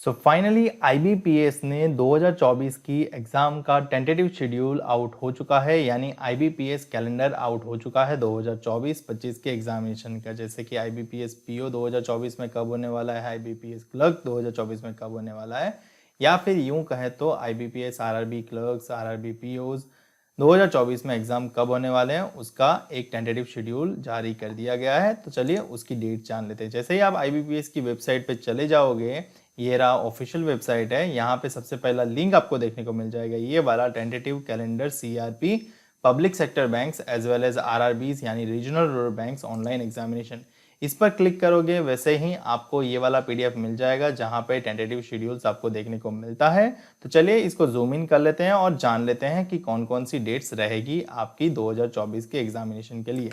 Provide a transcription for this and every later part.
So finally IBPS ने 2024 की exam का टेंटेटिव शेड्यूल आउट हो चुका है, यानी आईबीपीएस कैलेंडर आउट हो चुका है 2024-25 के एग्जामिनेशन का। जैसे कि आईबीपीएस पीओ 2024 में कब होने वाला है, आईबीपीएस क्लर्क 2024 में कब होने वाला है, या फिर यूं कहें तो IBPS RRB clerks RRB POs 2024 में एग्ज़ाम कब होने वाले हैं, उसका एक टेंटेटिव शेड्यूल जारी कर दिया गया है। तो चलिए उसकी डेट जान लेते हैं। जैसे ही आप आईबीपीएस की वेबसाइट पे चले जाओगे, ये रहा ऑफिशियल वेबसाइट है। यहाँ पे सबसे पहला लिंक आपको देखने को मिल जाएगा, ये वाला tentative calendar CRP public sector banks as well as RRBs यानी regional rural banks online examination. इस पर क्लिक करोगे वैसे ही आपको ये वाला पीडीएफ मिल जाएगा जहाँ पे टेंटेटिव शेड्यूल्स आपको देखने को मिलता है। तो चलिए इसको जूम इन कर लेते हैं और जान लेते हैं कि कौन कौन सी डेट्स रहेगी आपकी 2024 के एग्जामिनेशन के लिए।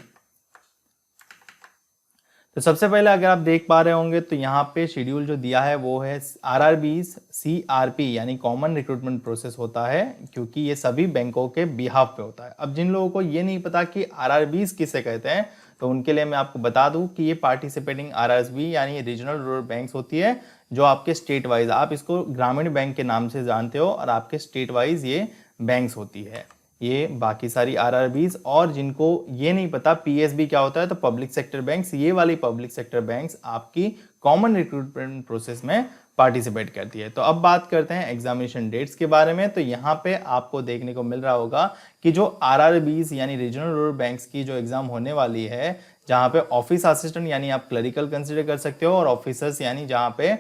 तो सबसे पहले अगर आप देख पा रहे होंगे तो यहाँ पे शेड्यूल जो दिया है वो है आरआरबीज सीआरपी यानी कॉमन रिक्रूटमेंट प्रोसेस होता है, क्योंकि ये सभी बैंकों के बिहाफ पे होता है। अब जिन लोगों को ये नहीं पता कि आरआरबीज किसे कहते हैं, तो उनके लिए मैं आपको बता दूं कि ये पार्टिसिपेटिंग आरआरबी यानी रीजनल रूरल बैंक्स होती है, जो आपके स्टेट वाइज, आप इसको ग्रामीण बैंक के नाम से जानते हो, और आपके स्टेट वाइज ये बैंक्स होती है। ये बाकी सारी आरआरबीज, और जिनको ये नहीं पता पीएसबी क्या होता है, तो पब्लिक सेक्टर बैंक्स, ये वाली पब्लिक सेक्टर बैंक्स आपकी कॉमन रिक्रूटमेंट प्रोसेस में पार्टिसिपेट करती है। तो अब बात करते हैं एग्जामिनेशन डेट्स के बारे में। तो यहाँ पे आपको देखने को मिल रहा होगा कि जो आरआरबीज यानी रीजनल रूरल बैंक्स की जो एग्जाम होने वाली है, जहाँ पे ऑफिस असिस्टेंट यानी आप क्लरिकल कंसिडर कर सकते हो, और ऑफिसर्स यानी जहाँ पे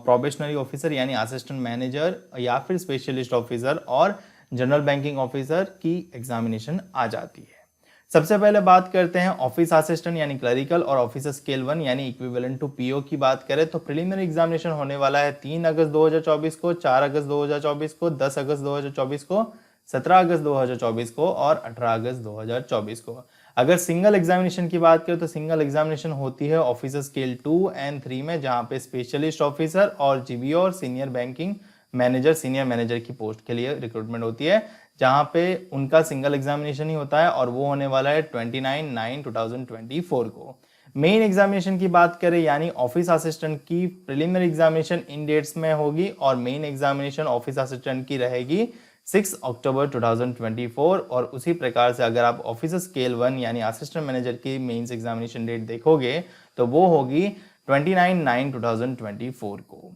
प्रोबेशनरी ऑफिसर यानी असिस्टेंट मैनेजर या फिर स्पेशलिस्ट ऑफिसर और जनरल बैंकिंग ऑफिसर की एग्जामिनेशन आ जाती है। सबसे पहले बात करते हैं ऑफिस असिस्टेंट यानी क्लरिकल और ऑफिसर स्केल 1 यानी इक्विवेलेंट टू पीओ की बात करें तो प्रीलिमिनरी एग्जामिनेशन होने वाला है 3 अगस्त 2024 को, 4 अगस्त 2024 को, 10 अगस्त 2024 को, 17 अगस्त 2024 को और 18 अगस्त 2024 को। अगर सिंगल एग्जामिनेशन की बात करें तो सिंगल एग्जामिनेशन होती है ऑफिसर स्केल 2 एंड 3 में, जहां पे स्पेशलिस्ट ऑफिसर और जीबीओ और senior banking manager, senior manager की पोस्ट के लिए रिक्रूटमेंट होती है, जहां पे उनका सिंगल एग्जामिनेशन ही होता है, और वो होने वाला है 29/9/2024 को। मेन एग्जामिनेशन की बात करें यानी ऑफिस असिस्टेंट की प्रिलिमिनरी एग्जामिनेशन इन डेट्स में होगी, और मेन एग्जामिनेशन ऑफिस असिस्टेंट की रहेगी 6 अक्टूबर 2024। और उसी प्रकार से अगर आप ऑफिसर स्केल 1 यानी असिस्टेंट मैनेजर की मेंस एग्जामिनेशन डेट देखोगे तो वो होगी 29/9/2024 को।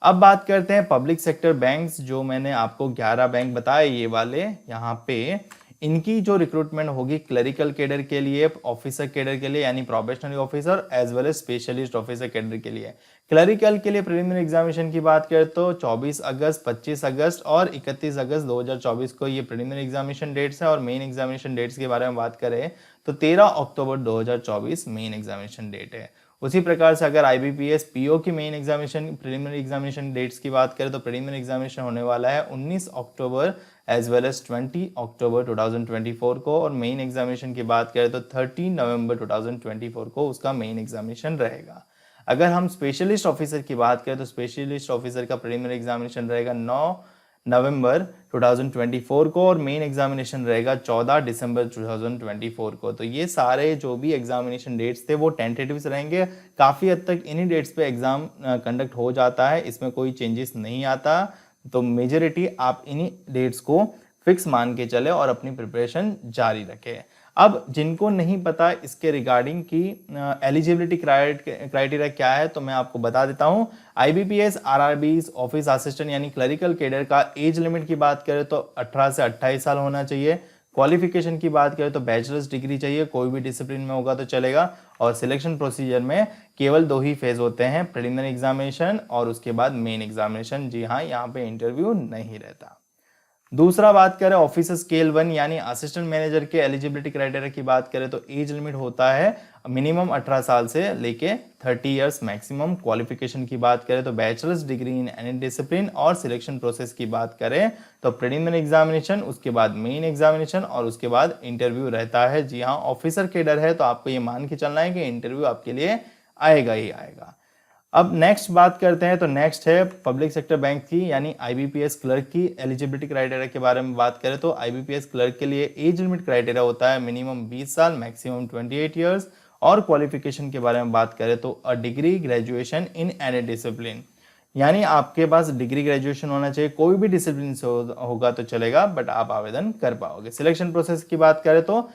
अब बात करते हैं पब्लिक सेक्टर बैंक्स, जो मैंने आपको 11 बैंक बताए ये वाले, यहाँ पे इनकी जो रिक्रूटमेंट होगी क्लरिकल कैडर के लिए, ऑफिसर कैडर के लिए यानी probationary officer as well as specialist officer cadre के लिए। क्लरिकल के लिए प्रीलिमिनरी एग्जामिनेशन की बात करें तो 24 अगस्त, 25 अगस्त और 31 अगस्त 2024 को ये प्रीलिमिनरी एग्जामिनेशन डेट्स है। और मेन एग्जामिनेशन डेट्स के बारे में बात करें तो 13 अक्टूबर 2024 मेन एग्जामिनेशन डेट है। उसी प्रकार से अगर आईबीपीएस पीओ की main examination preliminary examination dates की बात करें तो प्रीलिमिनरी एग्जामिनेशन होने वाला है 19 अक्टूबर एज वेल एज 20 अक्टूबर 2024 को, और मेन एग्जामिनेशन की बात करें तो 13 नवंबर 2024 को उसका मेन एग्जामिनेशन रहेगा। अगर हम स्पेशलिस्ट ऑफिसर की बात करें तो स्पेशलिस्ट ऑफिसर का प्रीलिमिनरी एग्जामिनेशन रहेगा 9 नवंबर 2024 को, और मेन एग्जामिनेशन रहेगा 14 दिसंबर 2024 को। तो ये सारे जो भी एग्जामिनेशन डेट्स थे वो टेंटेटिव्स रहेंगे। काफ़ी हद तक इन्हीं डेट्स पे एग्जाम कंडक्ट हो जाता है, इसमें कोई चेंजेस नहीं आता। तो मेजोरिटी आप इन्हीं डेट्स को फिक्स मान के चले और अपनी प्रिपरेशन जारी रखें। अब जिनको नहीं पता इसके रिगार्डिंग की एलिजिबिलिटी क्राइटेरिया क्या है, तो मैं आपको बता देता हूं। आईबीपीएस आरआरबीज ऑफिस असिस्टेंट यानी क्लरिकल कैडर का एज लिमिट की बात करें तो 18 से 28 साल होना चाहिए। क्वालिफिकेशन की बात करें तो बैचलर्स डिग्री चाहिए, कोई भी डिसिप्लिन में होगा तो चलेगा। और सिलेक्शन प्रोसीजर में केवल 2 ही फेज होते हैं, प्रीलिमिनरी एग्जामिनेशन और उसके बाद मेन एग्जामिनेशन। जी हाँ, यहाँ पे इंटरव्यू नहीं रहता। दूसरा बात करें ऑफिसर स्केल 1 यानी असिस्टेंट मैनेजर के एलिजिबिलिटी क्राइटेरिया की बात करें तो एज लिमिट होता है मिनिमम 18 साल से लेके 30 इयर्स मैक्सिमम। क्वालिफिकेशन की बात करें तो bachelors degree in any discipline, और सिलेक्शन प्रोसेस की बात करें तो प्रीलिमिनरी एग्जामिनेशन, उसके बाद मेन एग्जामिनेशन और उसके बाद इंटरव्यू रहता है। जी हाँ, ऑफिसर कैडर है तो आपको ये मान के चलना है कि इंटरव्यू आपके लिए आएगा ही आएगा। अब नेक्स्ट बात करते हैं, तो नेक्स्ट है पब्लिक सेक्टर बैंक की यानी आईबीपीएस क्लर्क की एलिजिबिलिटी क्राइटेरिया के बारे में बात करें तो आईबीपीएस क्लर्क के लिए एज लिमिट क्राइटेरिया होता है मिनिमम 20 साल मैक्सिमम 28 इयर्स, और क्वालिफिकेशन के बारे में बात करें तो a degree graduation in any discipline, यानी आपके पास डिग्री ग्रेजुएशन होना चाहिए, कोई भी डिसिप्लिन से होगा तो चलेगा, बट आप आवेदन कर पाओगे। सिलेक्शन प्रोसेस की बात करें तो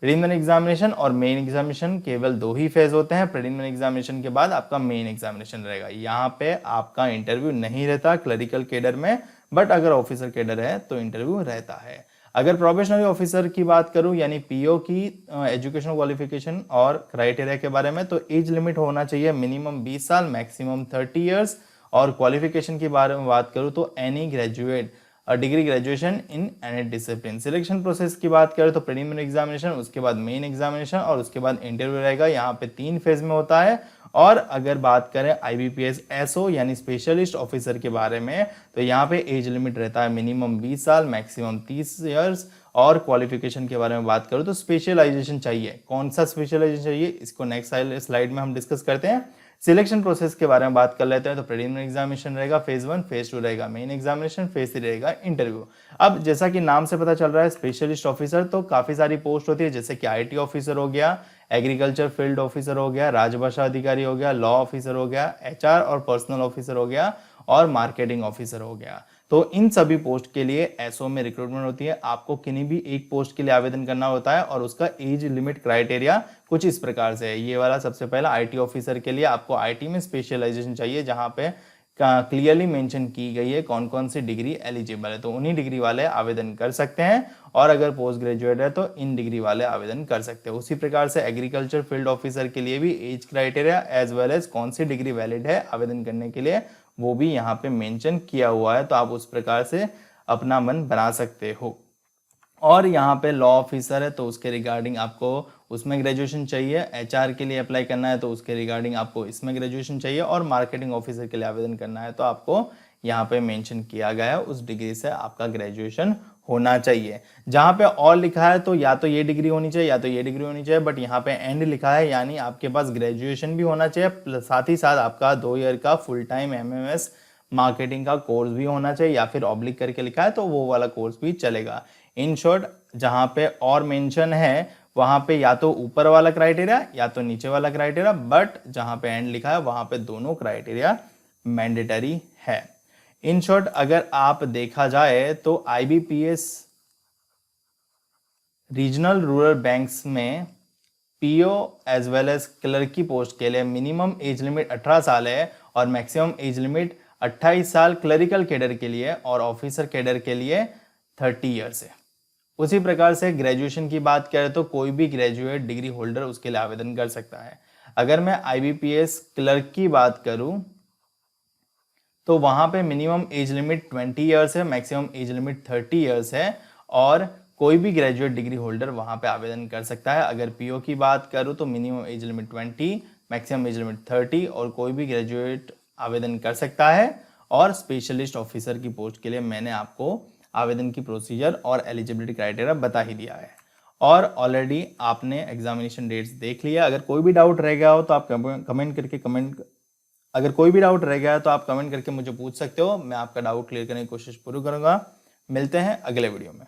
प्रीलिमिनरी एग्जामिनेशन और मेन एग्जामिनेशन केवल 2 ही फेज होते हैं। प्रीलिमिनरी एग्जामिनेशन के बाद आपका मेन एग्जामिनेशन रहेगा। यहाँ पे आपका इंटरव्यू नहीं रहता क्लरिकल कैडर में, बट अगर ऑफिसर कैडर है तो इंटरव्यू रहता है। अगर प्रोबेशनरी ऑफिसर की बात करूं यानी पीओ की एजुकेशनल क्वालिफिकेशन और क्राइटेरिया के बारे में, तो एज लिमिट होना चाहिए मिनिमम 20 साल मैक्सिमम 30 इयर्स। और क्वालिफिकेशन के बारे में बात करूं तो any graduate degree graduation in any discipline. Selection process की बात करें तो प्रीलिमिनरी एग्जामिनेशन, उसके बाद मेन एग्जामिनेशन और उसके बाद इंटरव्यू रहेगा। यहाँ पे 3 फेज में होता है। और अगर बात करें IBPS SO यानी स्पेशलिस्ट ऑफिसर के बारे में, तो यहाँ पे एज लिमिट रहता है मिनिमम 20 साल मैक्सिमम 30 इयर्स। और क्वालिफिकेशन के बारे में बात करूँ तो स्पेशलाइजेशन चाहिए। कौन सा स्पेशलाइजेशन चाहिए इसको नेक्स्ट स्लाइड में हम डिस्कस करते हैं। सिलेक्शन प्रोसेस के बारे में बात कर लेते हैं। तो प्रीलिमिनरी एग्जामिनेशन रहेगा फेज 1, फेज 2 रहेगा मेन एग्जामिनेशन, फेज 3 रहेगा इंटरव्यू। अब जैसा कि नाम से पता चल रहा है स्पेशलिस्ट ऑफिसर, तो काफी सारी पोस्ट होती है, जैसे कि IT ऑफिसर हो गया, एग्रीकल्चर फील्ड ऑफिसर हो गया, राजभाषा अधिकारी हो गया, लॉ ऑफिसर हो गया, HR और पर्सनल ऑफिसर हो गया और मार्केटिंग ऑफिसर हो गया। तो इन सभी पोस्ट के लिए SO में रिक्रूटमेंट होती है। आपको किन्हीं भी एक पोस्ट के लिए आवेदन करना होता है और उसका एज लिमिट क्राइटेरिया कुछ इस प्रकार से है। ये वाला सबसे पहला IT ऑफिसर के लिए आपको IT में स्पेशलाइजेशन चाहिए, जहां पे क्लियरली मेंशन की गई है कौन कौन सी डिग्री एलिजिबल है, तो उन्हीं डिग्री वाले आवेदन कर सकते हैं। और अगर पोस्ट ग्रेजुएट है तो इन डिग्री वाले आवेदन कर सकते हैं। उसी प्रकार से एग्रीकल्चर फील्ड ऑफिसर के लिए भी age criteria as well as कौन सी डिग्री वैलिड है आवेदन करने के लिए, वो भी यहाँ पे मेंशन किया हुआ है। तो आप उस प्रकार से अपना मन बना सकते हो। और यहाँ पे लॉ ऑफिसर है तो उसके रिगार्डिंग आपको उसमें ग्रेजुएशन चाहिए। HR के लिए अप्लाई करना है तो उसके रिगार्डिंग आपको इसमें ग्रेजुएशन चाहिए। और मार्केटिंग ऑफिसर के लिए आवेदन करना है तो आपको यहाँ पे मेंशन किया गया है उस डिग्री से आपका ग्रेजुएशन होना चाहिए। जहाँ पे और लिखा है तो या तो ये डिग्री होनी चाहिए या तो ये डिग्री होनी चाहिए, बट यहाँ पे एंड लिखा है, यानी आपके पास ग्रेजुएशन भी होना चाहिए, साथ ही साथ आपका 2 ईयर का फुल टाइम MMS मार्केटिंग का कोर्स भी होना चाहिए, या फिर ऑब्लिक करके लिखा है तो वो वाला कोर्स भी चलेगा। इन शॉर्ट जहां पे और मेंशन है वहां पे या तो ऊपर वाला क्राइटेरिया या तो नीचे वाला क्राइटेरिया, बट जहां पे एंड लिखा है वहां पे दोनों क्राइटेरिया मैंडेटरी है। इन शॉर्ट अगर आप देखा जाए तो IBPS रीजनल रूरल बैंक्स में PO as well as clerk की पोस्ट के लिए मिनिमम एज लिमिट 18 साल है और मैक्सिमम एज लिमिट 28 साल क्लरिकल कैडर के लिए और ऑफिसर कैडर के लिए 30 ईयर्स है। उसी प्रकार से ग्रेजुएशन की बात करें तो कोई भी ग्रेजुएट डिग्री होल्डर उसके लिए आवेदन कर सकता है। अगर मैं IBPS क्लर्क की बात करूं तो वहां पे मिनिमम एज लिमिट 20 ईयर्स है, मैक्सिमम एज लिमिट 30 ईयर्स है और कोई भी ग्रेजुएट डिग्री होल्डर वहां पे आवेदन कर सकता है। अगर PO की बात करूं तो minimum age limit 20, maximum age limit 30 और कोई भी ग्रेजुएट आवेदन कर सकता है। और स्पेशलिस्ट ऑफिसर की पोस्ट के लिए मैंने आपको आवेदन की प्रोसीजर और एलिजिबिलिटी क्राइटेरिया बता ही दिया है। और ऑलरेडी आपने एग्जामिनेशन डेट्स देख लिया। अगर कोई भी डाउट रह गया हो तो आप कमेंट करके मुझे पूछ सकते हो। मैं आपका डाउट क्लियर करने की कोशिश पूरी करूंगा। मिलते हैं अगले वीडियो में।